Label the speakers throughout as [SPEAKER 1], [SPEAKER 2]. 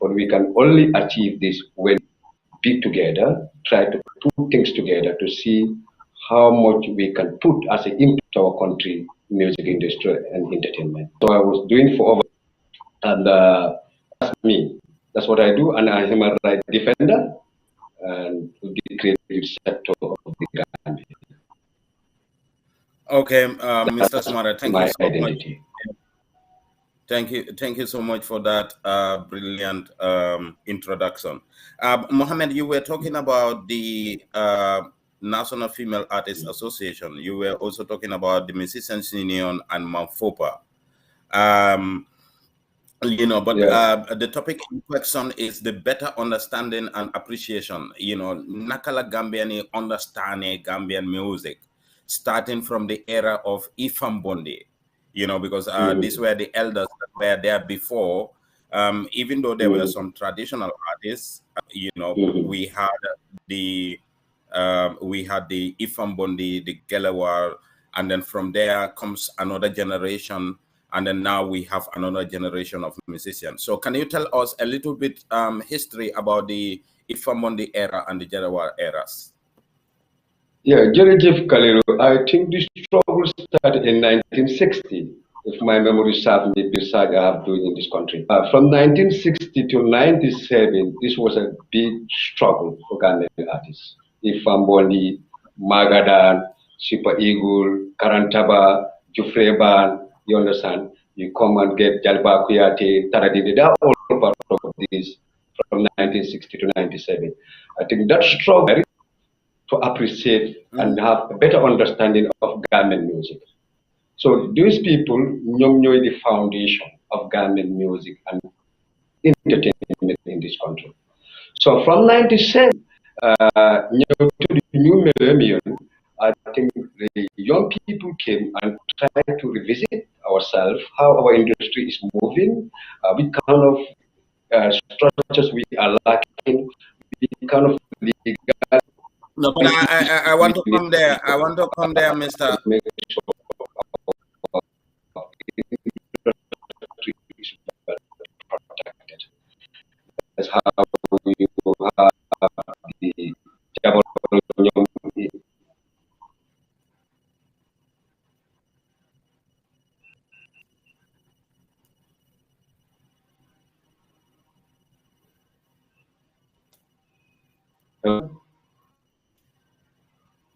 [SPEAKER 1] But we can only achieve this when we be together, try to put things together to see how much we can put as an input to our country, music industry and entertainment. So I was doing for over, and that's me. That's what I do, and I'm a human rights defender and the creative sector of the Gambia.
[SPEAKER 2] Okay, Mr. Sumareh, thank you
[SPEAKER 1] My
[SPEAKER 2] so
[SPEAKER 1] identity.
[SPEAKER 2] much. Thank you so much for that brilliant introduction. Mohammed, you were talking about the National Female Artists Association. You were also talking about the Musicians Union and Manfopa. But the topic in question is the better understanding and appreciation. Nakala Gambian understanding Gambian music, starting from the era of Ifam Bondi. Because these were the elders that were there before. Even though there were some traditional artists, we had the Ifam Bondi, the Gelawar, and then from there comes another generation. And then now we have another generation of musicians. So can you tell us a little bit history about the Ifam Bondi era and the Gelawar eras?
[SPEAKER 1] Yeah, Jerejef Kalilu, I think this struggle started in 1960, if my memory serves me, beside I have doing in this country. From 1960 to 97, this was a big struggle for Ghanaian artists. Ifam Bondi, Magadan, Super Eagle, Karantaba, Jufreban, you understand? You come and get Jalba Kuyate, Taradini, they're all part of this from 1960 to 97. I think that struggle to appreciate and have a better understanding of Gambian music. So these people know the foundation of Gambian music and entertainment in this country. So from 97 to the new millennium, I think the young people came and tried to revisit ourselves, how our industry is moving, what kind of structures we are lacking, what kind of legal.
[SPEAKER 2] No, but I want to come there. I want to come there, Mr.
[SPEAKER 1] That's how you have the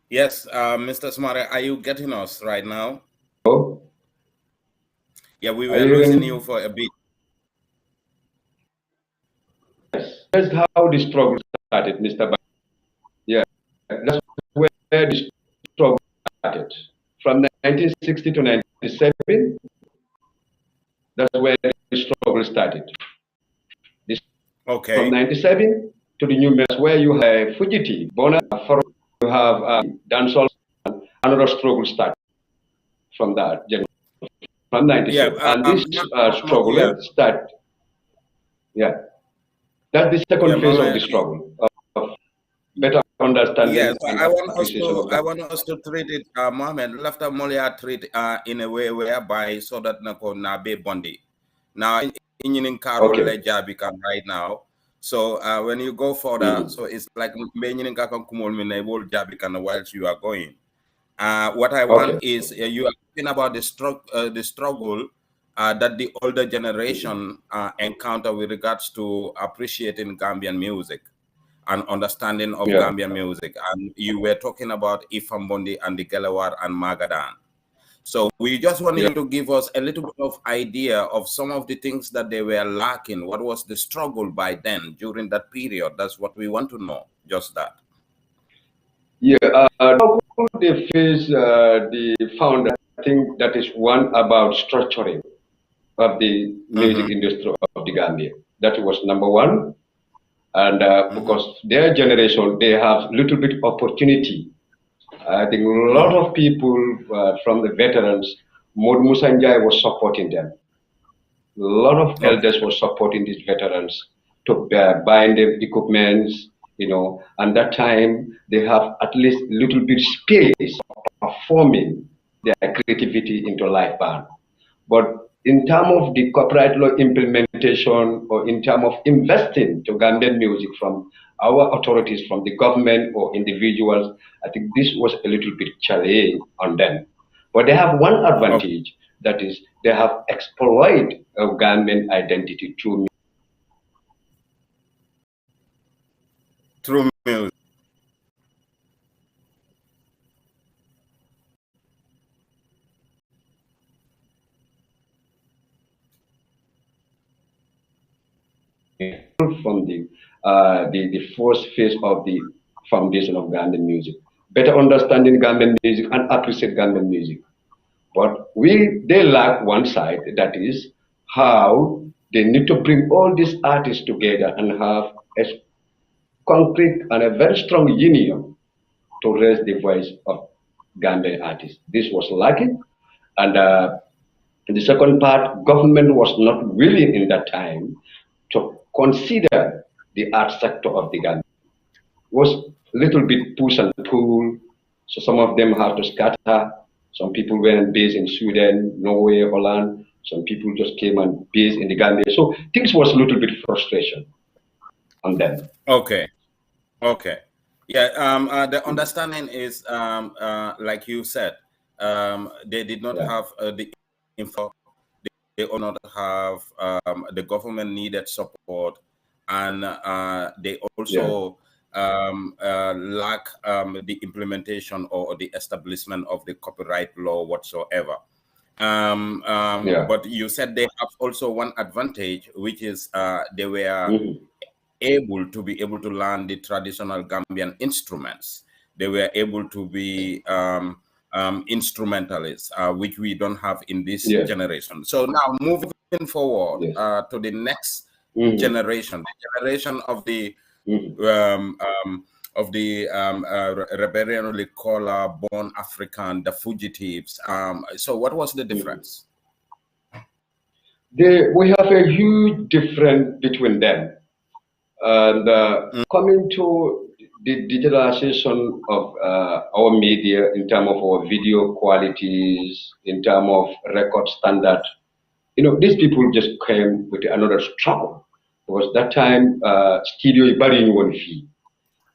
[SPEAKER 2] Yes, Mr. Sumareh, are you getting us right now?
[SPEAKER 1] Oh.
[SPEAKER 2] Yeah, we were losing you for a bit.
[SPEAKER 1] Yes, that's how the struggle started, Mr. Yeah, that's where the struggle started. From 1960 to 97, that's where the struggle started.
[SPEAKER 2] Okay.
[SPEAKER 1] From 97 to the new mess, where you have Fujiti, Bona, you have dancehall, another struggle started from that. From 97.
[SPEAKER 2] Yeah,
[SPEAKER 1] and this struggle started. Yeah. That's the second phase of the struggle of better understanding.
[SPEAKER 2] Yes, I want us to treat it, Mohammed, left Molia treat in a way whereby so that na be bondi. Now in Karo Leja become right now. So when you go further, so it's like meaning whilst you are going. What I want is you are talking about the struggle that the older generation encounter with regards to appreciating Gambian music and understanding of Gambian music. And you were talking about Ifam Bondi and the Gelawar and Magadan. So we just want you to give us a little bit of idea of some of the things that they were lacking. What was the struggle by then during that period? That's what we want to know, just that.
[SPEAKER 1] Yeah, they face the founder. I think that is one about structuring of the music industry of the Gambia. That was number one. And because their generation, they have little bit opportunity. I think a lot of people from the veterans, Mod Musanjai was supporting them. A lot of elders were supporting these veterans to buy them equipment, and that time they have at least little bit space of performing their creativity into live band. But in terms of the copyright law implementation or in terms of investing to Gambian music from our authorities, from the government or individuals, I think this was a little bit challenge on them. But they have one advantage, that is they have exploited a Gambian identity through
[SPEAKER 2] music.
[SPEAKER 1] from the first phase of the foundation of Gambian music. Better understanding Gambian music and appreciate Gambian music. But they lack one side, that is how they need to bring all these artists together and have a concrete and a very strong union to raise the voice of Gambian artists. This was lacking. And the second part, government was not willing in that time to consider the art sector of the Gambia. Was a little bit push and pull. So some of them had to scatter. Some people went based in Sweden, Norway, Holland. Some people just came and based in the Gambia. So things was a little bit frustration on them.
[SPEAKER 2] Okay. Yeah. The understanding is, like you said, they did not have the info. They do not have the government needed support, and they also lack the implementation or the establishment of the copyright law whatsoever. But you said they have also one advantage, which is they were able to learn the traditional Gambian instruments. They were able to be instrumentalists, which we don't have in this generation. So now moving forward to the next generation, the generation of the rebellion color born African, the fugitives. So what was the difference?
[SPEAKER 1] We have a huge difference between them. And coming to the digitalization of our media in terms of our video qualities, in terms of record standard, these people just came with another struggle. Because that time, studio is very one fee.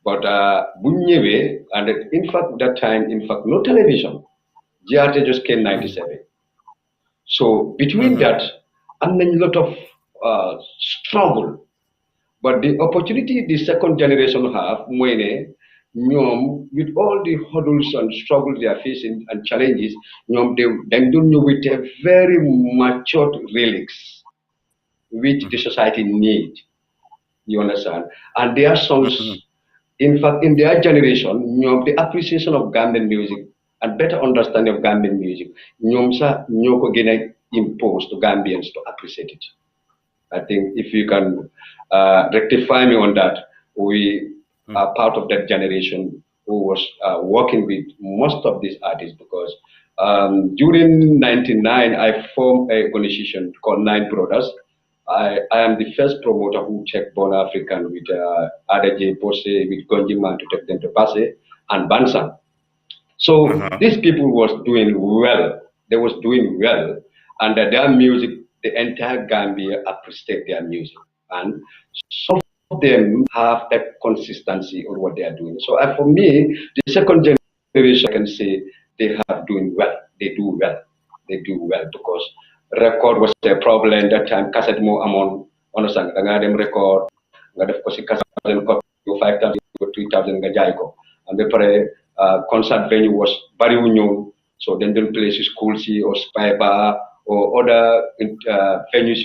[SPEAKER 1] But and in fact, that time, no television. GRT just came 97. So between that, and then a lot of struggle. But the opportunity the second generation have, with all the hurdles and struggles they are facing and challenges, they don't know with a very matured relics, which the society needs. You understand? And their songs, in fact, in their generation, the appreciation of Gambian music and better understanding of Gambian music, imposed to Gambians to appreciate it. I think if you can rectify me on that, we are part of that generation who was working with most of these artists, because during 99, I formed an organization called Nine Brothers. I am the first promoter who checked Born African with Adaje Bose, with Gonjiman to take them to Basse and Bansan. So these people was doing well. They was doing well, and their music, the entire Gambia appreciate their music, and some of them have a consistency on what they are doing. So for me, the second generation, I can say they have doing well. They do well. They do well because record was a problem that time. Cassette mo amon onosang nga record nga def ko si cassette ko 5,000 ko 3,000 nga jaay ko, and the concert venue was bari wuñu, so then don't play school or spy bar or other venues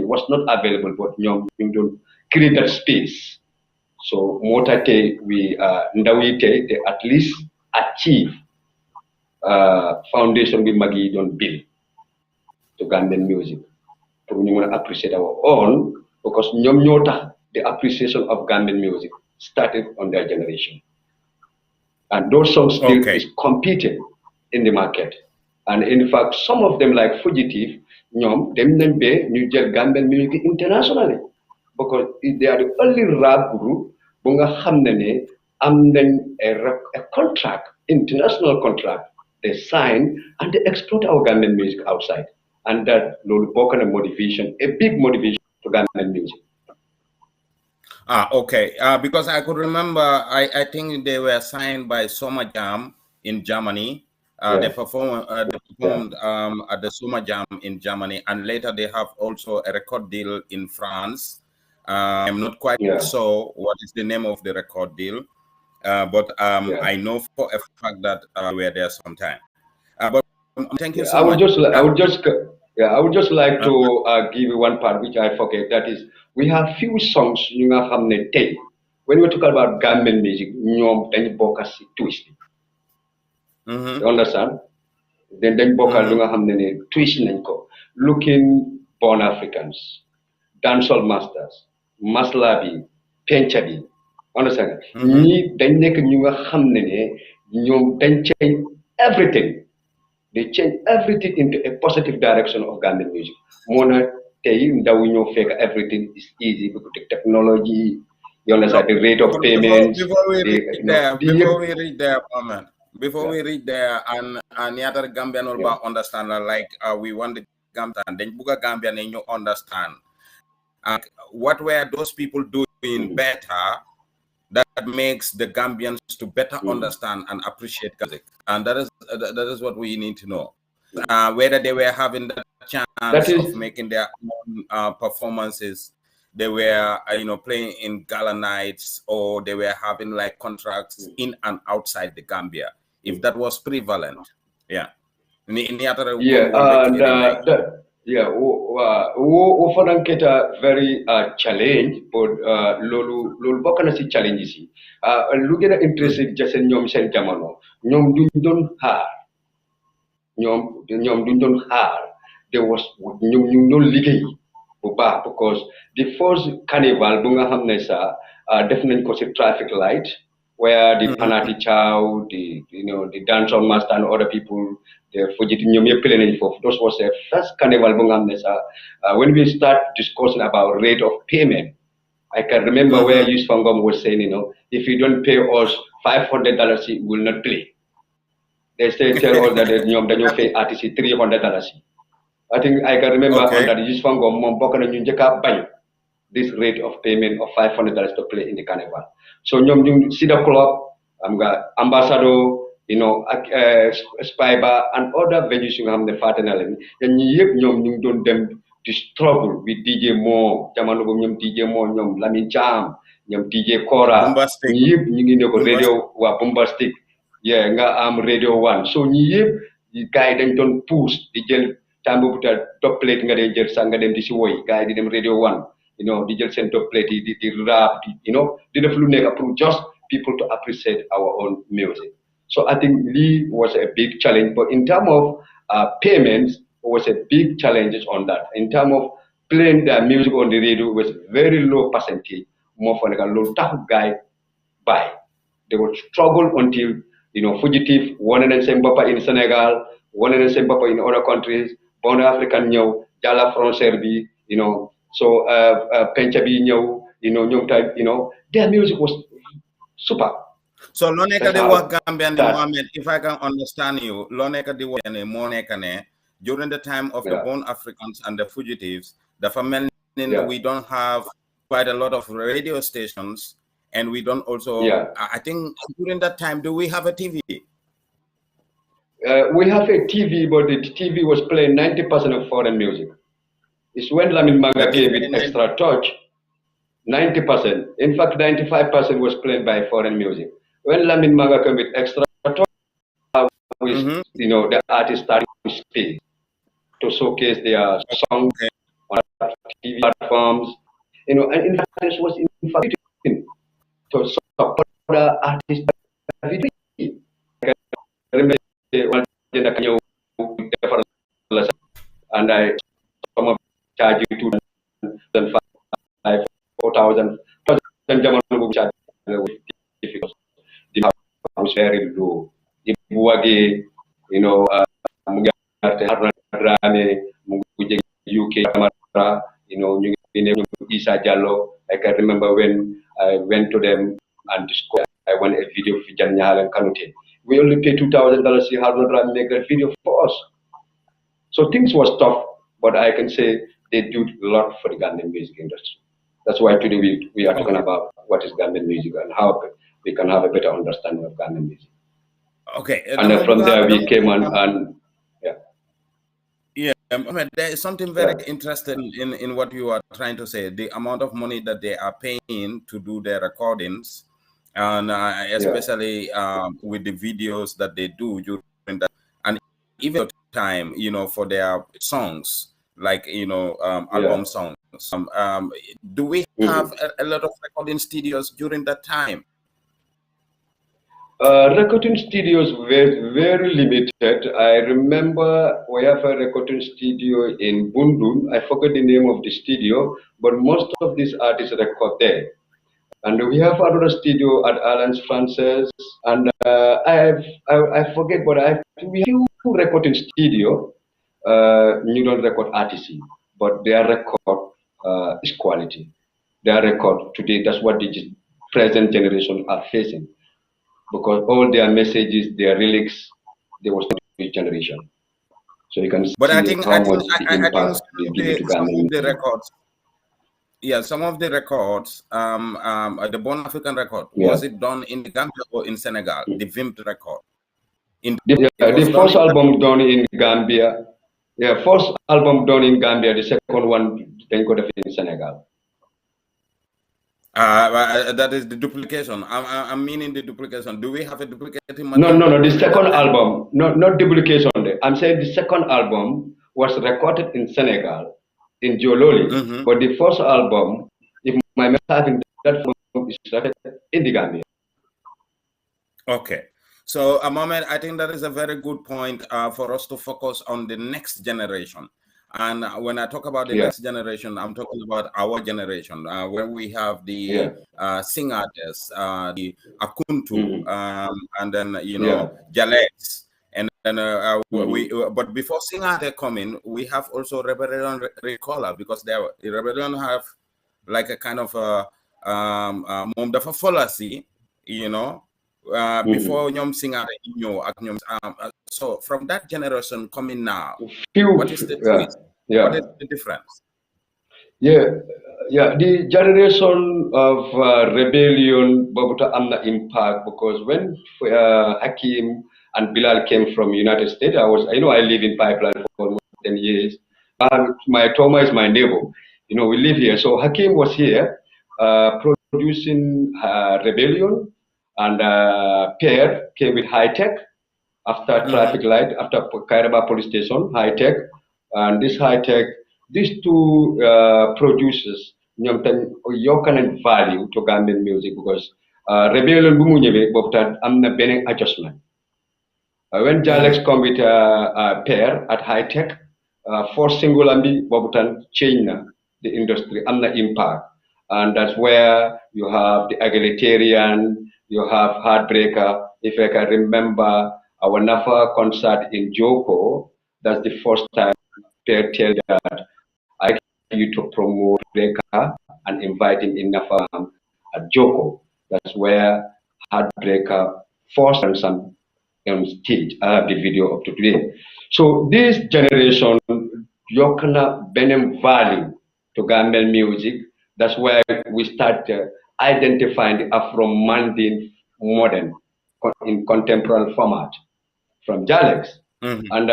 [SPEAKER 1] was not available, but you don't create that space. So motate we ndawite they at least achieve foundation we magi don't build to Gambian music. For we want to appreciate our own, because the appreciation of Gambian music started on their generation. And those songs still is competing in the market. And in fact, some of them like Fugitive, them New Gambian music internationally. Because they are the only rap group who have a contract, international contract, they sign and they export our Gambian music outside. and that loolu bokk na motivation, a big motivation to Gambian music.
[SPEAKER 2] Okay. Because I could remember, I think they were signed by Summer Jam in Germany. They performed at the Summer Jam in Germany, and later they have also a record deal in France. I'm not quite sure what is the name of the record deal, but I know for a fact that we were there sometime. But thank you so much.
[SPEAKER 1] I would just like to give you one part which I forget. That is, we have few songs you nga xamne tay when we talk about Gambian music, ñom dañ bokk ci twist. You understand? Then dañ bokkal lu nga xamne ne twist nañ ko. Looking Born Africans, Dancehall Masters, Maslabi, Penchabi. Understand? Ñi dañ nek ñu nga xamne ne ñom dañ change everything. They change everything into a positive direction of Gambian music. Mona tay ndaw ñoo fekk everything is easy because the technology, you understand, the rate of payments.
[SPEAKER 2] Before we reach there, moment. Before we reach there, and the other Gambian will understand, like we want the Gambian, then Buga Gambian and you understand. What were those people doing better that makes the Gambians to better understand and appreciate music? And that is what we need to know. Whether they were having the chance of making their own performances, they were playing in gala nights, or they were having like contracts in and outside the Gambia. If that was prevalent,
[SPEAKER 1] often get a very challenge, but lolu bokk na ci challenges yi. Lu gën a interesting just ñoom seen jamono ñoom duñ doon xaar ñoom duñ doon xaar there was ñoom ñu doon liggéey bu baax because the first carnival bu nga xam ne sax def nañ ko ci traffic light where the Panati Chow, the dancehall master and other people, the Fujiti ñoom yëpp play nañ foofu. Those was the first carnival bu nga xam ne sax when we start discussing about rate of payment, I can remember where Yus Fangom was saying, if you don't pay us $500, we will not play. They tell us that they pay artists $300. I think I can remember on that Yus Fangom mom bokk na ñu njëkk bañ this rate of payment of $500 to play in the carnival. So ñu Cedar Club, Ambassador, Spybar and other venues you have the Fatanal, and ñi ñu doon dem to struggle with DJ Mo, jamono boobu ñoom DJ Mo, ñoom Lamin Cham, ñoom DJ Kora, ñi yëpp ñu ngi ne ko radio waa Bombastic, nga am Radio One. So ñi yëpp gars yi dañ doon push di jël temps boobu ta top plate nga dee jël sax nga dem di si woy gars yi di dem Radio One, di jël seen top plate yi di rap, di def lu nekk pour just people to appreciate our own music. So I think Lee was a big challenge, but in terms of payments, was a big challenges on that. In terms of playing their music on the radio was very low percentage, more for like a low tough guy by. They would struggle until, fugitive, one and the same papa in Senegal, one and the same papa in other countries, Born African Nyo, Jala France so Penchabi Nyo, Nyom type, their music was super.
[SPEAKER 2] So Loneka de work Gambian Muhammad, if I can understand you, Loneka de work and Moneka during the time of the Born Africans and the fugitives, the family we don't have quite a lot of radio stations, and we don't also. I think during that time, do we have a TV?
[SPEAKER 1] We have a TV, but the TV was playing 90% of foreign music. It's when Lamin Manga gave it extra touch. 90%. In fact, 95% was played by foreign music. When Lamin Manga came with extra touch, the artists started to speak, to showcase their songs on TV platforms, and in fact, this was invited to support the artists. I remember and I some of charge you 2,500, 4,000. The house was very low. Ibuage, UK, Isa Jallo. I can remember when I went to them and I won a video for Janyal and Kanute. We only pay $2,000. You have not make a video for us. So things was tough but I can say they do a lot for the Gambian music industry. That's why today we are talking about what is Gambian music and how we can have a better understanding of Gambian music.
[SPEAKER 2] Okay.
[SPEAKER 1] And then from there we came and yeah.
[SPEAKER 2] Yeah, there is something very interesting in what you are trying to say. The amount of money that they are paying to do their recordings, and especially with the videos that they do during that, and even time, for their songs, like album songs. Do we have a lot of recording studios during that time?
[SPEAKER 1] Recording studios were very limited. I remember we have a recording studio in Bundun. I forget the name of the studio, but most of these artists record there. And we have another studio at Alliance Frances. And I forget, but we have two recording studio. You don't record artists, but their record is quality. Their record today, that's what the present generation are facing, because all their messages, their lyrics, they was to the generation. So you can see how much the impact they give it to Ghana.
[SPEAKER 2] The records. Yeah, some of the records, the Born African record, was it done in the Gambia or in Senegal? The VIMT record.
[SPEAKER 1] The first album done in Gambia. Yeah, first album done in Gambia. The second one then got in Senegal.
[SPEAKER 2] That is the duplication. I'm meaning the duplication. Do we have a duplicating?
[SPEAKER 1] No. The second album, not duplication. I'm saying the second album was recorded in Senegal, in Jololi. But the first album, if my memory having that album is recorded in the Gambia.
[SPEAKER 2] Okay. So, Mohammed, I think that is a very good point for us to focus on the next generation. And when I talk about the next generation, I'm talking about our generation, where we have the singers, the Akuntu, and then, Jalex. And then but before Singate coming, we have also Rebellion Recola, because the Rebellion have like a kind of Momdafa Folasi, before Nyom Singate so from that generation coming now, what is the twist? What is the difference?
[SPEAKER 1] The generation of rebellion, Babuta Amna impact, because when Hakim and Bilal came from United States, I live in Pipeline for almost 10 years. My Toma is my neighbor. We live here. So Hakim was here producing Rebellion, and Pierre came with High Tech after traffic light, after Kairaba police station, High Tech. And this High Tech, these two producers, yokanan value to Gambian music, because Rebellion Bumunyewe, but I'm not being adjustment. When Jalex come with a pair at High Tech, for single ambi Bobutan change the industry and the impact. And that's where you have the egalitarian, you have Heartbreaker. If I can remember our NAFA concert in Joko, that's the first time Pierre tell that I like you to promote Breaker and invite him in NAFA at Joko. That's where Heartbreaker first and some on stage. I have the video up to today. So this generation, you cannot benem value to Gambian music. That's where we start identifying the Afro-Mandin modern in contemporary format from Jalex. And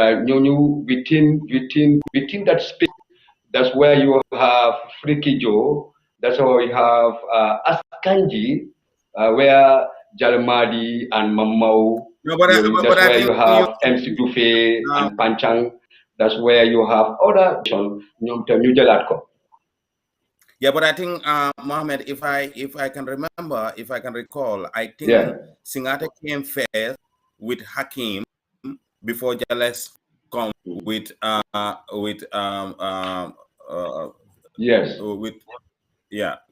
[SPEAKER 1] within that space, that's where you have Freaky Joe. That's where you have Askanji, where Jalmadi and Mamau. That's where you have MC Dufe and Panchang. That's where you have other New Jalatko.
[SPEAKER 2] Yeah, but I think Mohammed, if I can remember, if I can recall, I think Singate came first with Hakim before Jales come with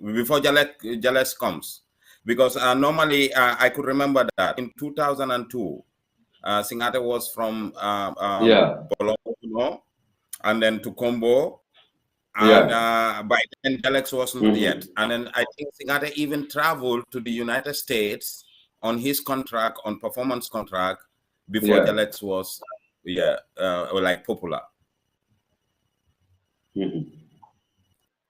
[SPEAKER 2] before Jales comes, because normally I could remember that in 2002 Singate was from Bologna and then to Combo, and by then Jalex was not yet, and then I think Singate even traveled to the United States on his contract, on performance contract, before Jalex was like popular.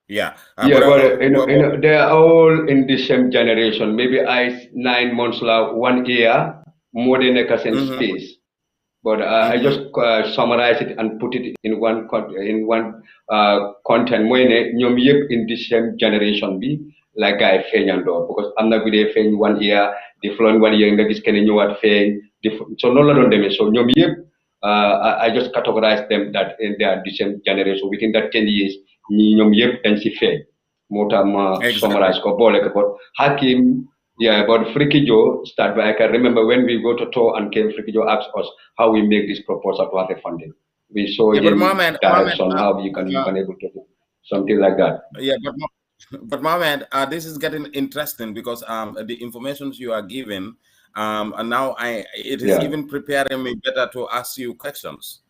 [SPEAKER 2] Yeah.
[SPEAKER 1] But they are all in the same generation. Maybe I 9 months la 1 year more than a space. But I just summarize it and put it in one content. When in the same generation be like I fenyando because I'm not going to 1 year, the following 1 year in the can you what feign. So no longer them. So I just categorize them that they are the same generation. Within that 10 years, ñoom yëpp dañ si feeñ moo tax ma summarize ko boole ko but Hakim, yeah, but Frikijo start by I can remember when we go to tour and came, Frikijo asked us how we make this proposal to have a funding. We saw him direction how you can able to do something like that.
[SPEAKER 2] Yeah, but Mohammed, this is getting interesting because the information you are giving, and now it is even preparing me better to ask you questions.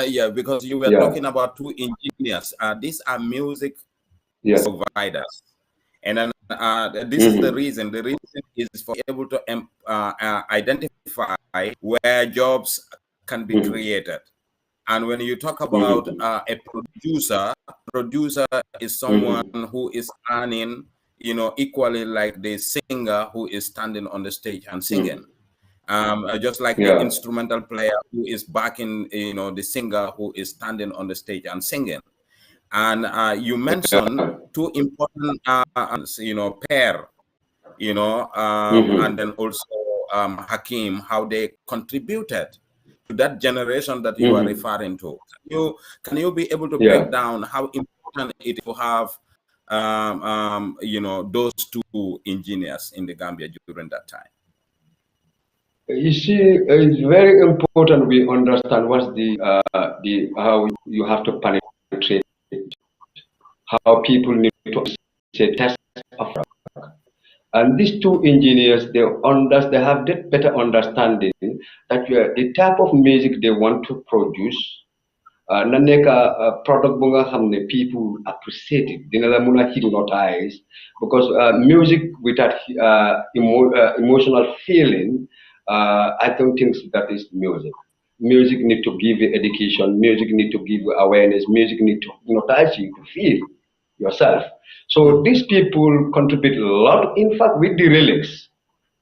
[SPEAKER 2] Yeah, because you were talking about 2 engineers. These are music providers, and then this is the reason. The reason is for able to identify where jobs can be created. And when you talk about a producer is someone who is earning, equally like the singer who is standing on the stage and singing. Just like the instrumental player who is backing, the singer who is standing on the stage and singing. And you mentioned 2 important, pair, and then also Hakim, how they contributed to that generation that you are referring to. Can you be able to break down how important it is to have, those 2 engineers in the Gambia during that time?
[SPEAKER 1] You see, it's very important we understand what's the how you have to penetrate, how people need to say test of rock. And these 2 engineers, they have that better understanding that the type of music they want to produce, na nekk product bu nga xam ne people appreciate it, dina la mun a hypnotize because music without emotional feeling, I don't think that is music. Music need to give you education, music need to give you awareness, music need to hypnotize you to feel yourself. So these people contribute a lot, in fact, with the lyrics.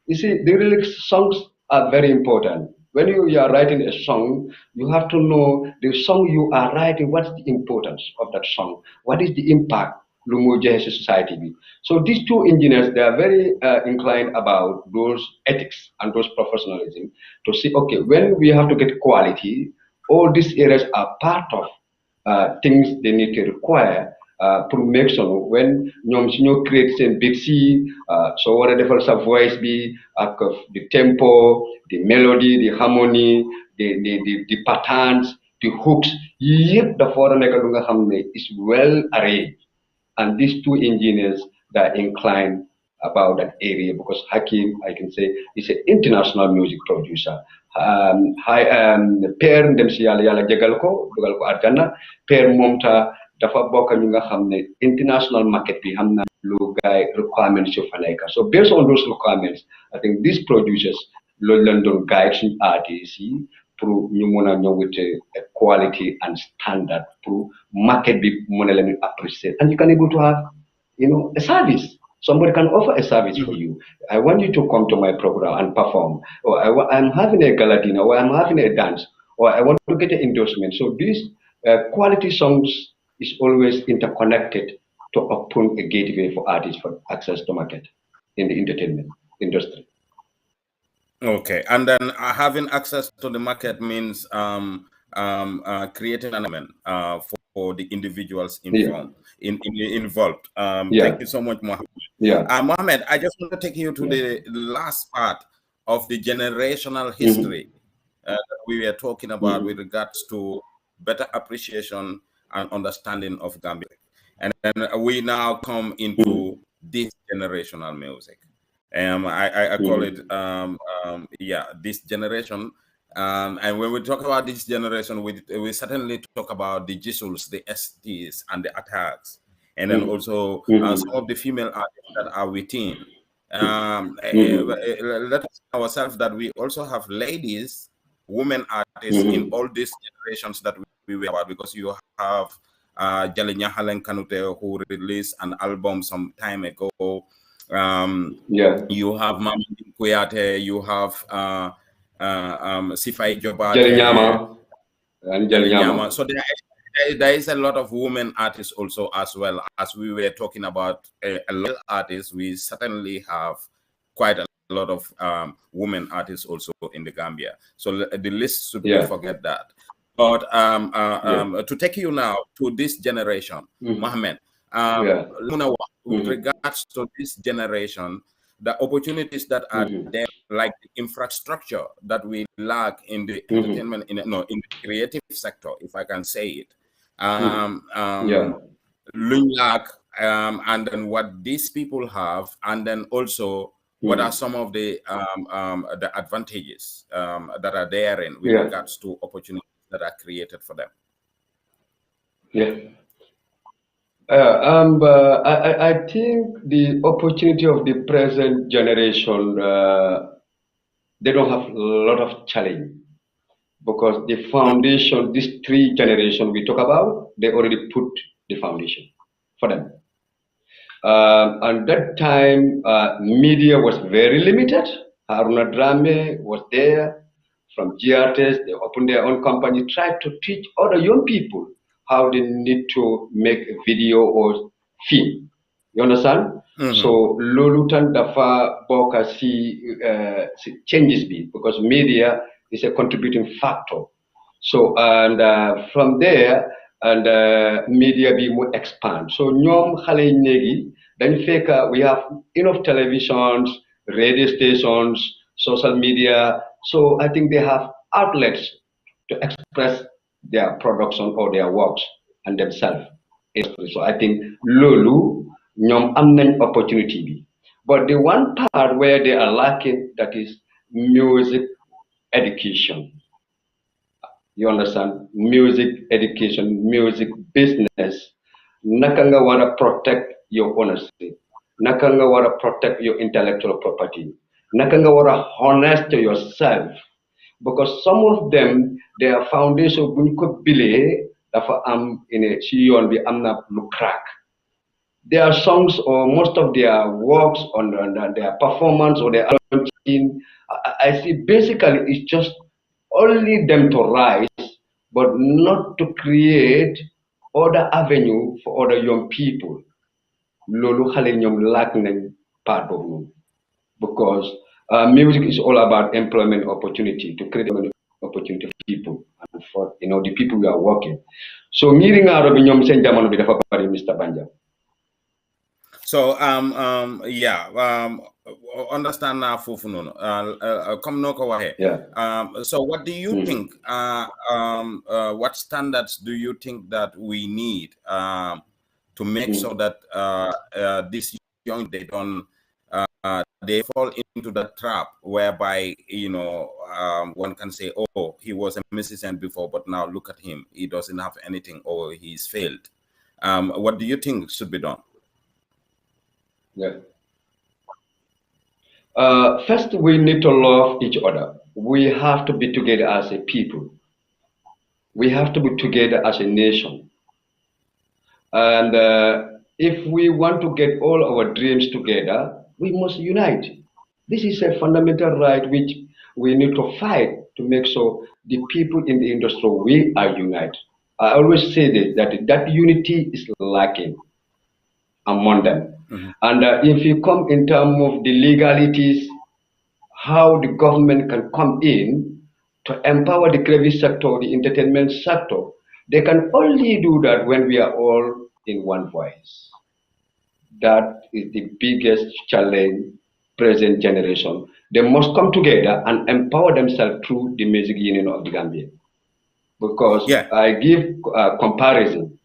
[SPEAKER 1] You see, the lyrics songs are very important. When you are writing a song, you have to know the song you are writing, what's the importance of that song? What is the impact Lumu society be? So these 2 engineers, they are very inclined about those ethics and those professionalism to see, okay, when we have to get quality, all these areas are part of things they need to require pour make sure when ñoom su ñu create seen beat si soo war a defal sa voice bi ak the tempo, the melody, the harmony, the patterns, the hooks yëpp dafa war a nekk lu nga xam ne is well arranged. And these 2 engineers that are inclined about that area because Hakim, I can say, is an international music producer. Père ndem si yàlla jégal ko dugal ko àjjana Père Momta dafa bokk ñu nga xam ne international market bi xam na lu gaay requirements yu fa nekk. So based on those requirements, I think these producers loolu lañ doon guide suñu artistes yi pour ñu mun a ñëw with a quality and standard pour market bi mun a leen appreciate and you can able to have a service. Somebody can offer a service for you. I want you to come to my program and perform, or I'm having a gala dinner, or I'm having a dance, or I want to get an endorsement. So these quality songs is always interconnected to open a gateway for artists for access to market in the entertainment industry.
[SPEAKER 2] Okay, and then having access to the market means creating an element for the individuals involved. Thank you so much, Mohammed. Mohammed, I just want to take you to the last part of the generational history that we were talking about with regards to better appreciation and understanding of Gambia. And then we now come into this generational music. I call it, this generation. And when we talk about this generation, we certainly talk about the Jisuls, the STs, and the attacks. And then also some of the female artists that are within. Let us ourselves that we also have ladies, women artists in all these generations that we were about, because you have Jalinya Halen Kanute, who released an album some time ago. You have Mamadi Kuyate, you have Sifai Jobate,
[SPEAKER 1] and Jalinyama.
[SPEAKER 2] So there is a lot of women artists also, as well as we were talking about a lot of artists. We certainly have quite a lot of women artists also in the Gambia. So the list should not forget that. But to take you now to this generation, Mohammed, with regards to this generation, the opportunities that are there, like the infrastructure that we lack in the entertainment, in the creative sector, if I can say it, lack, and then what these people have, and then also what are some of the advantages that are there in with regards to opportunities that are created for them.
[SPEAKER 1] I think the opportunity of the present generation, they don't have a lot of challenge, because the foundation, these three generations we talk about, they already put the foundation for them. And that time, media was very limited. Haruna Drame was there from GRTS. They opened their own company, tried to teach other young people how they need to make a video or film. You understand? So Lolutan Dafa Boka see changes be, because media is a contributing factor. So and from there, and media be more expand. So nyom xale negi dañ fekk we have enough televisions, radio stations, social media. So I think they have outlets to express their production or their works and themselves. So I think lolu nyom am nañ opportunity bi. But the one part where they are lacking, that is music education. You understand? Music education, music business. Nakanga wanna protect your honesty. Nakanga wanna protect your intellectual property. Nakanga wanna honest to yourself. Because some of them, their foundation buñ ko bilé dafa am in ci yoon bi am na lu crack. Their songs or most of their works on their performance or their team, I see basically it's just only them to rise, but not to create other avenue for other young people. Lolu xale ñom lack nañ part boobu, because music is all about employment opportunity, to create opportunity for people and for the people we are working. So ngiri ngaro bi ñom seen jamono bi dafa bari, Mr. Banja.
[SPEAKER 2] So understand now fufu nono come no ko waxe. So what do you think, what standards do you think that we need to make sure that this young, they don't they fall into the trap whereby one can say, oh, he was a musician before, but now look at him, he doesn't have anything, or he's failed. What do you think should be done?
[SPEAKER 1] First, we need to love each other. We have to be together as a people. We have to be together as a nation. And if we want to get all our dreams together, we must unite. This is a fundamental right which we need to fight to make sure the people in the industry, we are united. I always say that unity is lacking among them. And if you come in terms of the legalities, how the government can come in to empower the creative sector, the entertainment sector, they can only do that when we are all in one voice. That is the biggest challenge present generation. They must come together and empower themselves through the Music Union of the Gambia. Because I give a comparison.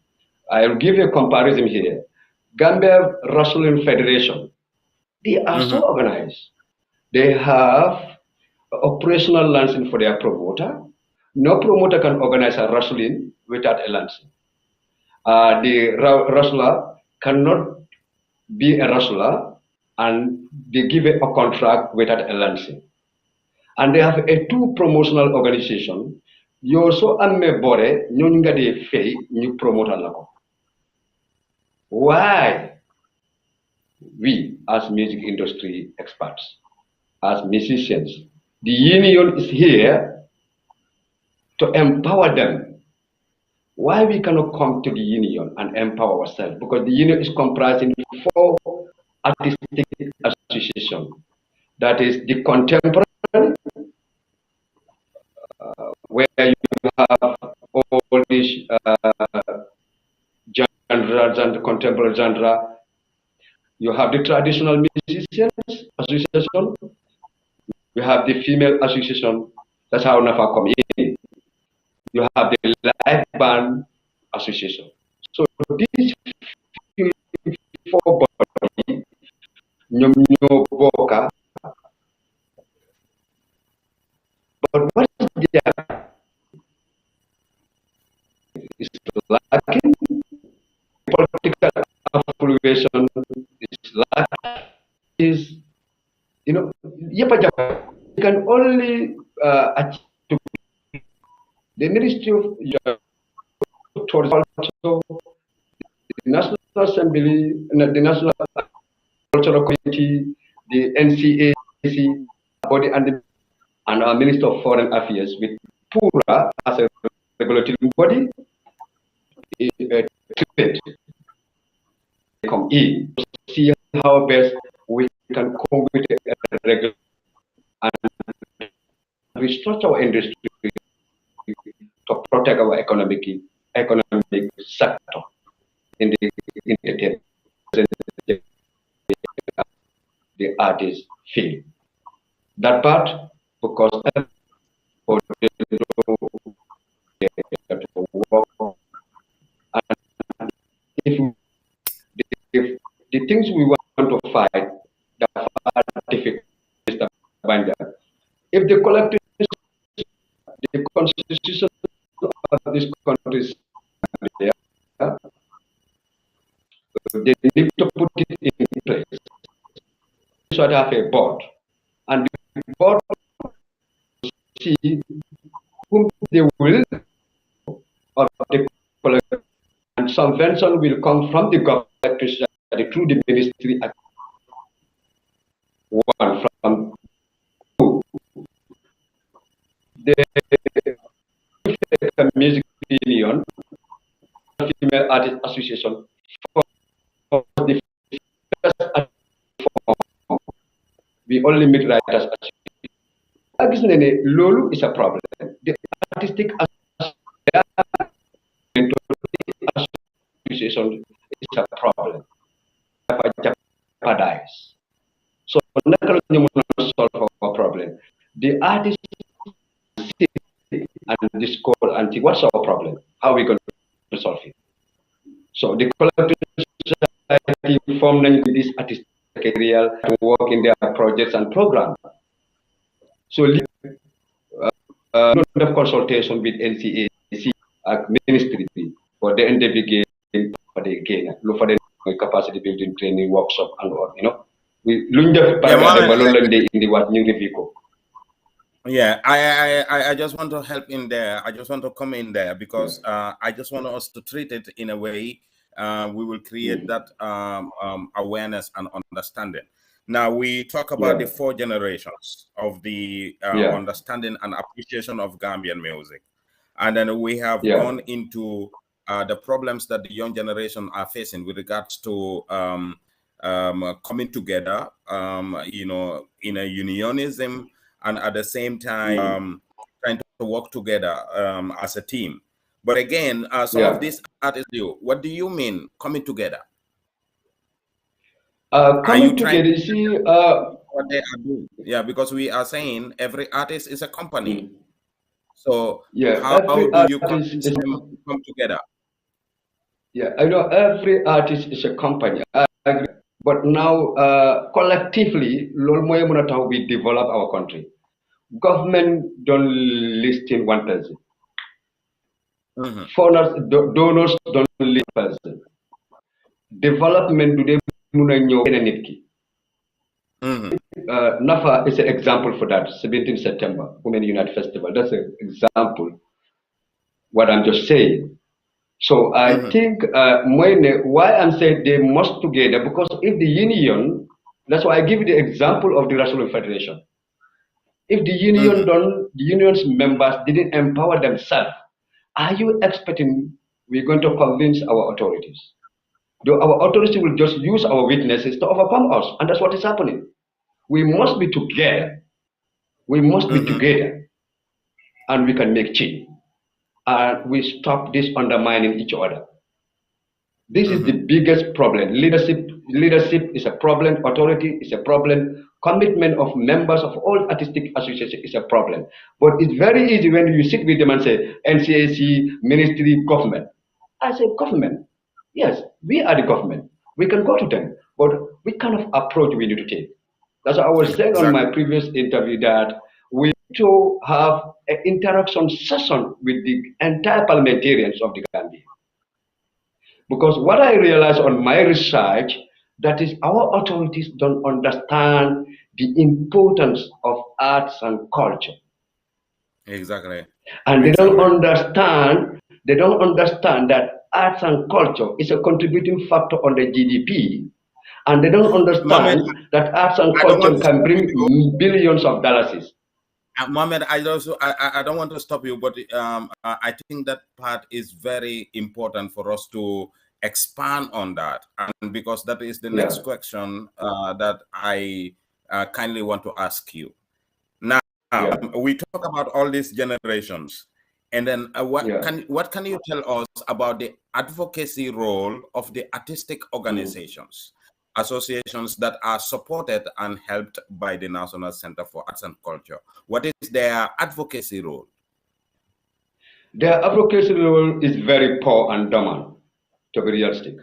[SPEAKER 1] I will give a comparison here. Gambia Wrestling Federation, they are so organized. They have operational license for their promoter. No promoter can organize a wrestling without a license. The wrestler cannot be a wrestler and they give a contract without a license. And they have a two promotional organization. You also amme bore nyonga de fay new promoter lako. why we, as music industry experts, as musicians, the union is here to empower them. Why we cannot come to the union and empower ourselves? Because the union is comprising 4 artistic associations. That is the contemporary, where you have all these genres and the contemporary genre. You have the traditional musicians association. You have the female association. That's how NAFA come in. You have the live band association. So these 4 bodies, boka. But what is there? Is lacking. Political affiliation is lacking. Is, you know, you can only achieve the Ministry of Tourism, the National Assembly, the National Cultural Committee, the NCAC body, and our Minister of Foreign Affairs with PURA as a regulatory body. Come in to see how best we can come with a regular and restructure our industry to protect our economic sector in the artist field. That part, because for if the things we want to fight, the difficult, Mr. Banja, if the collective, the constitution of this country is there, they need to put it in place. We should have a board, and the board see whom they will of the collective, and subvention will come from the government through the ministry. One from two, the music union, female artist association, for the first form, we only meet writers association. Lolu is a problem. The artistic association is a problem. Paradise. So solve our problem. The artist and this call anti, what's our problem? How are we going to solve it? So the collective society formed this artistic material to work in their projects and programs. So of consultation with NCAC ministry for the NDB for the gain, for the capacity building training workshop and all, we learned in the what new vehicle.
[SPEAKER 2] Yeah, I just want to help in there. I just want to come in there because I just want us to treat it in a way we will create that awareness and understanding. Now we talk about the 4 generations of the understanding and appreciation of Gambian music, and then we have gone into the problems that the young generation are facing with regards to coming together, in a unionism, and at the same time trying to work together as a team. But again, some of these artists do. What do you mean coming together?
[SPEAKER 1] Coming together, you see
[SPEAKER 2] what they are doing. Yeah, because we are saying every artist is a company. So how do you come together?
[SPEAKER 1] Yeah, I know every artist is a company. I agree. But now, collectively, we develop our country. Government don't listen one person. Foreigners, donors don't listen one person. Development do they know NAFA is an example for that. 17 September, Women Unite Festival. That's an example. What I'm just saying. So I think why I'm saying they must together, because if the union, that's why I give you the example of the National Federation. If the the union's members didn't empower themselves, are you expecting we're going to convince our authorities? Our authorities will just use our weaknesses to overcome us, and that's what is happening. We must be together. We must be together, and we can make change. And we stop this undermining each other. This is the biggest problem. Leadership is a problem. Authority is a problem. Commitment of members of all artistic associations is a problem. But it's very easy when you sit with them and say NCAC, ministry, government. I say government. Yes, we are the government. We can go to them, but what kind of approach we need to take? That's what I was saying on my previous interview, that we need to have an interaction session with the entire parliamentarians of the Gambia. Because what I realized on my research, that is our authorities don't understand the importance of arts and culture.
[SPEAKER 2] Exactly.
[SPEAKER 1] And they don't understand that arts and culture is a contributing factor on the GDP. And they don't understand that arts and culture can bring billions of dollars.
[SPEAKER 2] Mohammed, I don't want to stop you, but I think that part is very important for us to expand on that, and because that is the next question that I kindly want to ask you. Now, we talk about all these generations, and then what can you tell us about the advocacy role of the artistic organizations? Associations that are supported and helped by the National Center for Arts and Culture. What is their advocacy role?
[SPEAKER 1] Their advocacy role is very poor and dormant, to be realistic.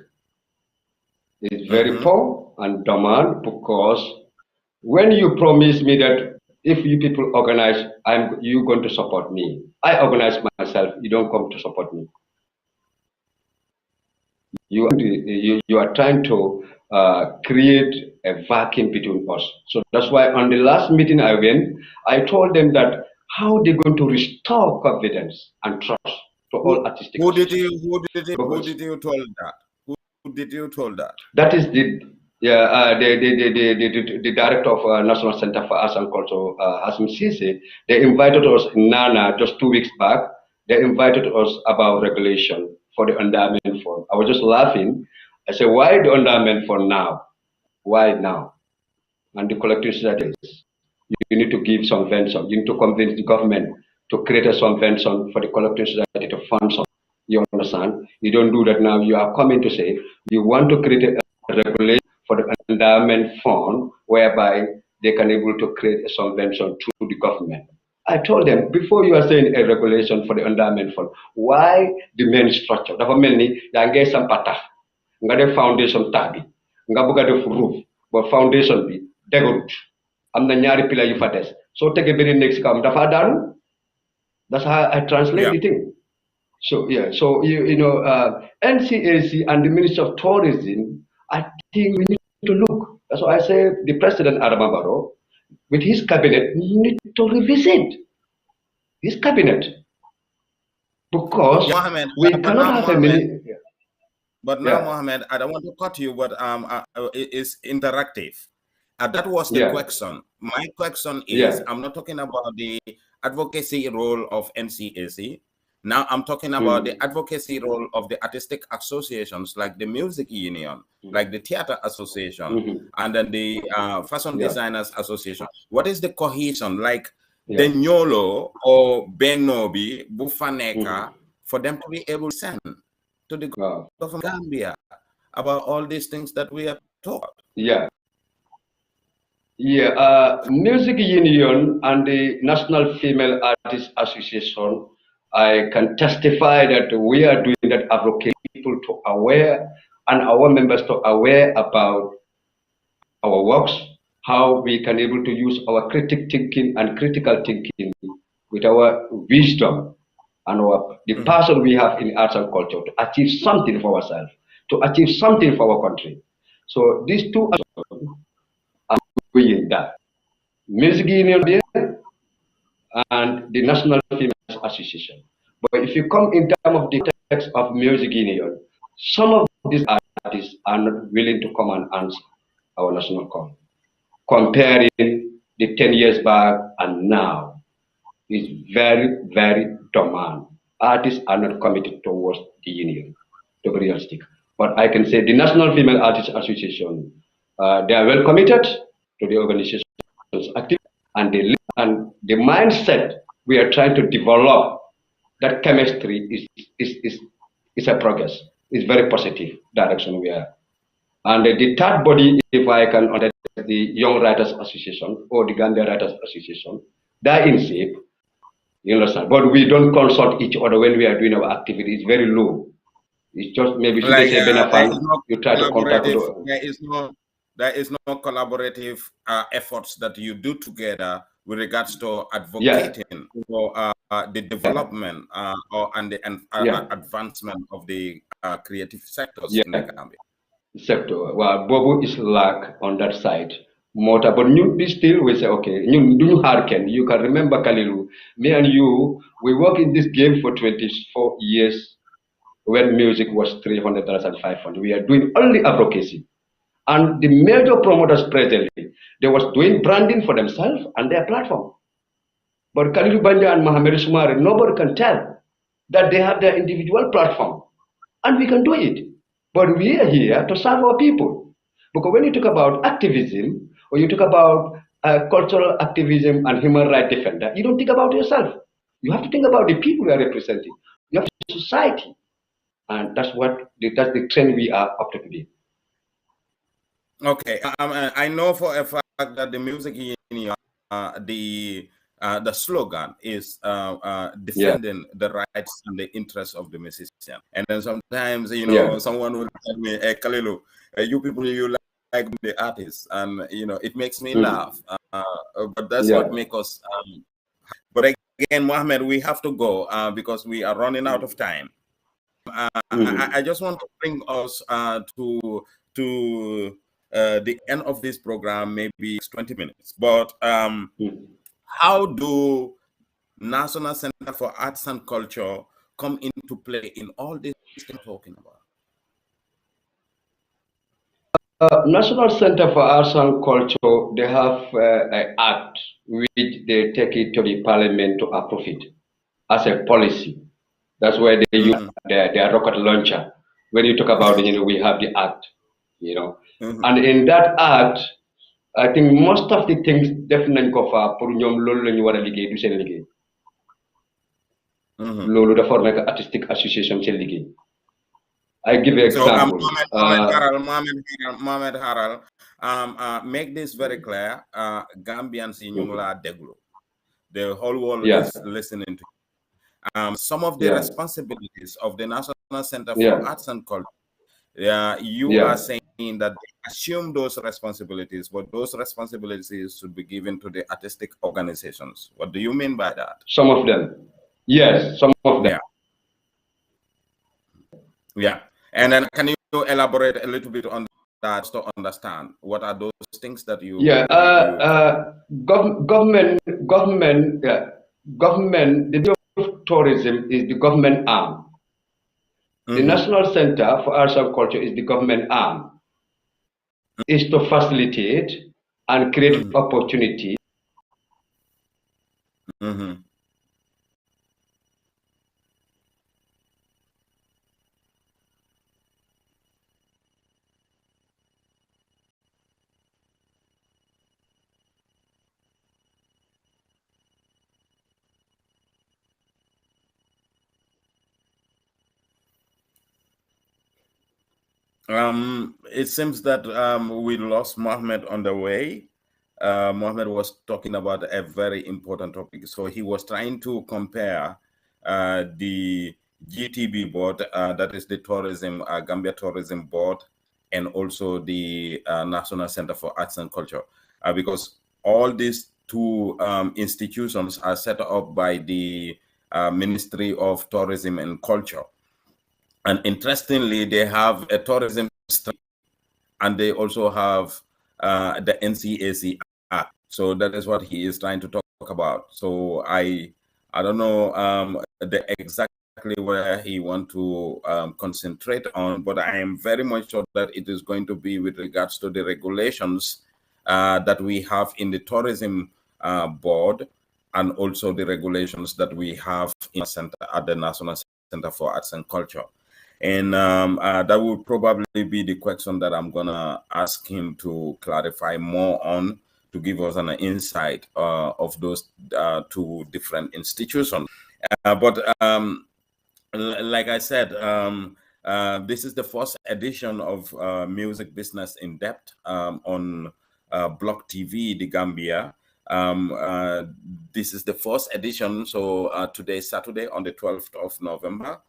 [SPEAKER 1] It's very poor and dormant, because when you promise me that if you people organize, you going to support me. I organize myself, you don't come to support me. You are trying to create a vacuum between us. So that's why on the last meeting I went, I told them that how they're going to restore confidence and trust to all artistic.
[SPEAKER 2] Who did you tell that? Who did you tell that?
[SPEAKER 1] That is the director of National Center for Arts and Culture, Hasim Sisi. They invited us in Nana just 2 weeks back. They invited us about regulation for the endowment fund. I was just laughing. I said, why the endowment fund now? Why now? And the collective societies, you need to give subvention. You need to convince the government to create a subvention for the collective society to fund something. You understand? You don't do that now. You are coming to say you want to create a regulation for the endowment fund whereby they can able to create a subvention through the government. I told them, before you are saying a regulation for the endowment fund, why the main structure? Dafa melni ya ngay sampata nga def foundation tabi nga bëgg def roof but foundation bi degarut amna ñaari pila yu fa dess so tege beri nek ci kam dafa daanu. That's how I translate the thing. So so you know NCAC and the Minister of Tourism, I think we need to look. That's why I say the President Adama Barrow with his cabinet need to revisit his cabinet, because we cannot have a minute.
[SPEAKER 2] But now, Mohammed, I don't want to cut you, but it's interactive. That was the question. My question is, I'm not talking about the advocacy role of NCAC. Now I'm talking about the advocacy role of the artistic associations, like the music union, like the theater association, and then the fashion designers association. What is the cohesion, like the Nyolo or Benobi, Bufaneka, for them to be able to send to the government of Gambia about all these things that we have talked?
[SPEAKER 1] Music union and the National Female Artists Association, I can testify that we are doing that, advocate people to aware and our members to aware about our works, how we can able to use our critical thinking with our wisdom and the passion we have in arts and culture to achieve something for ourselves, to achieve something for our country. So these two are doing that. Music union and the National Female Association. But if you come in terms of the of music union, some of these artists are not willing to come and answer our national call. Comparing the 10 years back and now is very, very dormant. Artists are not committed towards the union, to be realistic. But I can say the National Female Artists Association, they are well committed to the organization's activity, and the mindset we are trying to develop, that chemistry is a progress. It's very positive direction we are. And the third body, if I can understand, the Young Writers Association or the Gambia Writers Association, they're in shape, you understand. But we don't consult each other when we are doing our activity. It's very low. It's just maybe should
[SPEAKER 2] Like
[SPEAKER 1] they say Benafan, you try to contact
[SPEAKER 2] there is no collaborative efforts that you do together with regards to advocating for the development and the advancement of the creative sectors in the Gambia.
[SPEAKER 1] Sector. Well, Bobo is lack on that side. Mota, but we still we say okay. You hearken. You can remember Kalilu. Me and you, we work in this game for 24 years when music was $300 and 500. We are doing only advocacy. And the major promoters presently, they was doing branding for themselves and their platform. But Kalilu Banja and Muhammed Sumareh, nobody can tell that they have their individual platform. And we can do it. But we are here to serve our people. Because when you talk about activism, or you talk about cultural activism and human rights defender, you don't think about yourself. You have to think about the people you are representing. You have to think society. And that's the trend we are up to today.
[SPEAKER 2] Okay, I know for a fact that the music union, the slogan is defending the rights and the interests of the musician. And then sometimes, someone will tell me, hey, Kalilu, you people, you like the artists. And, it makes me laugh. But that's what makes us. But again, Mohammed, we have to go because we are running out of time. I just want to bring us to the end of this program, maybe 20 minutes. But how do National Center for Arts and Culture come into play in all this we're talking about?
[SPEAKER 1] National Center for Arts and Culture, they have an act which they take it to the parliament to approve it as a policy. That's where they use their rocket launcher. When you talk about it, we have the act, And in that act, I think most of the things definitely go for ñoom loolu la ñu war a liggéey du seen liggéey. Loolu dafa war nekk artistic association seen liggéey. I give an example.
[SPEAKER 2] Mohamed Haral, make this very clear. Gambians in Yungla Deglu. The whole world is listening to you. Some of the responsibilities of the National Center for Arts and Culture, you are saying that they assume those responsibilities, but those responsibilities should be given to the artistic organizations. What do you mean by that?
[SPEAKER 1] Some of them. Yes, some of them.
[SPEAKER 2] Yeah. And then can you elaborate a little bit on that to understand what are those things that you
[SPEAKER 1] government, the Bureau of Tourism is the government arm. The National Center for Arts and Culture is the government arm. Is to facilitate and create opportunity.
[SPEAKER 2] It seems that we lost Mohammed on the way. Mohammed was talking about a very important topic. So he was trying to compare the GTB board, that is the tourism, Gambia Tourism Board, and also the National Center for Arts and Culture, because all these two institutions are set up by the Ministry of Tourism and Culture. And interestingly, they have a tourism stream, and they also have the NCAC Act. So that is what he is trying to talk about. So I don't know the exact where he want to concentrate on, but I am very much sure that it is going to be with regards to the regulations that we have in the tourism board, and also the regulations that we have in center at the National Center for Arts and Culture. And that would probably be the question that I'm gonna ask him to clarify more on, to give us an insight of those two different institutions. But like I said, this is the first edition of Music Business in Depth on Block TV, the Gambia. This is the first edition, so today, Saturday, on the 12th of November.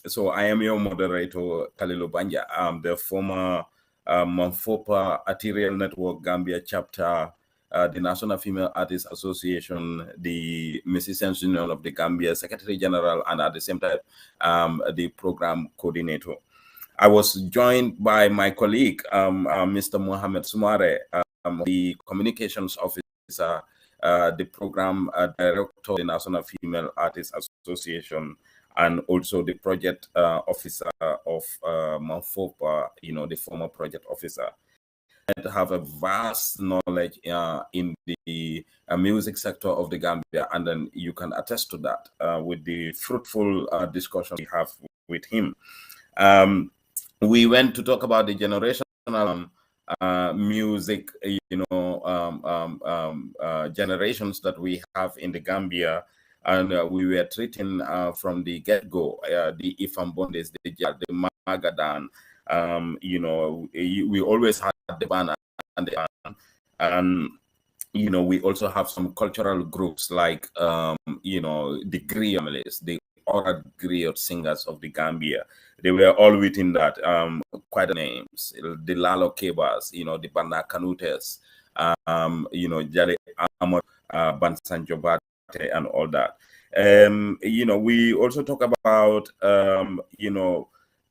[SPEAKER 2] So I am your moderator, Kalilu Banja. I'm the former Manfopa Arterial Network Gambia chapter, the National Female Artists Association, the Musicians Union of the Gambia Secretary General, and at the same time, the program coordinator. I was joined by my colleague, Mr. Muhammed Sumareh, the communications officer, the program director of the National Female Artists Association, and also the project officer of Manfopa, the former project officer. To have a vast knowledge in the music sector of the Gambia, and then you can attest to that with the fruitful discussion we have with him. We went to talk about the generational music, generations that we have in the Gambia, and we were treating from the get-go the Ifambondes, the Magadan. We always had the band and the band, and we also have some cultural groups like the griots, the oral griot singers of the Gambia. They were all within that, quite names, the Lalo Kebas, the Banda Canutes, Jale Amor, Bansanjo Bate, and all that. We also talk about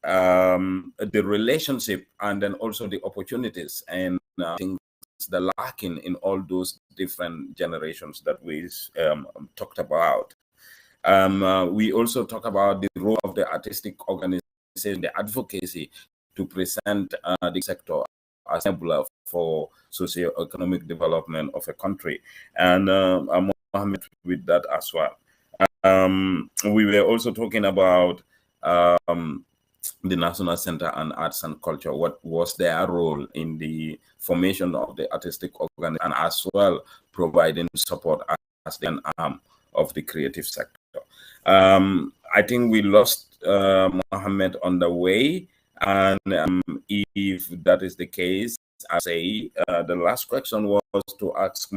[SPEAKER 2] the relationship, and then also the opportunities and things the lacking in all those different generations that we talked about. We also talk about the role of the artistic organization, the advocacy to present the sector as a enabler for socio-economic development of a country, and Mohammed with that as well. We were also talking about the National Center on Arts and Culture, what was their role in the formation of the artistic organization, and as well providing support as an arm of the creative sector. I think we lost Mohammed on the way, and if that is the case, I say the last question was to ask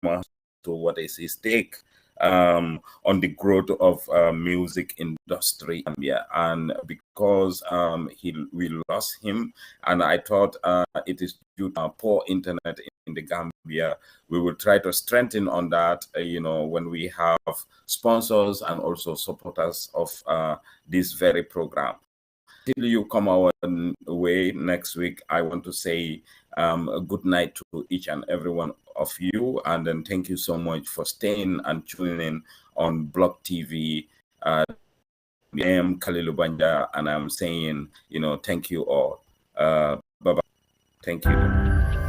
[SPEAKER 2] Mohammed what is his take on the growth of music industry in Gambia. And because we lost him, and I thought it is due to poor internet in the Gambia, we will try to strengthen on that, when we have sponsors and also supporters of this very program. Till you come our way next week, I want to say a good night to each and every one of you, and then thank you so much for staying and tuning in on Block TV. I am Kalilu Banja, and I'm saying, thank you all. Bye-bye. Thank you.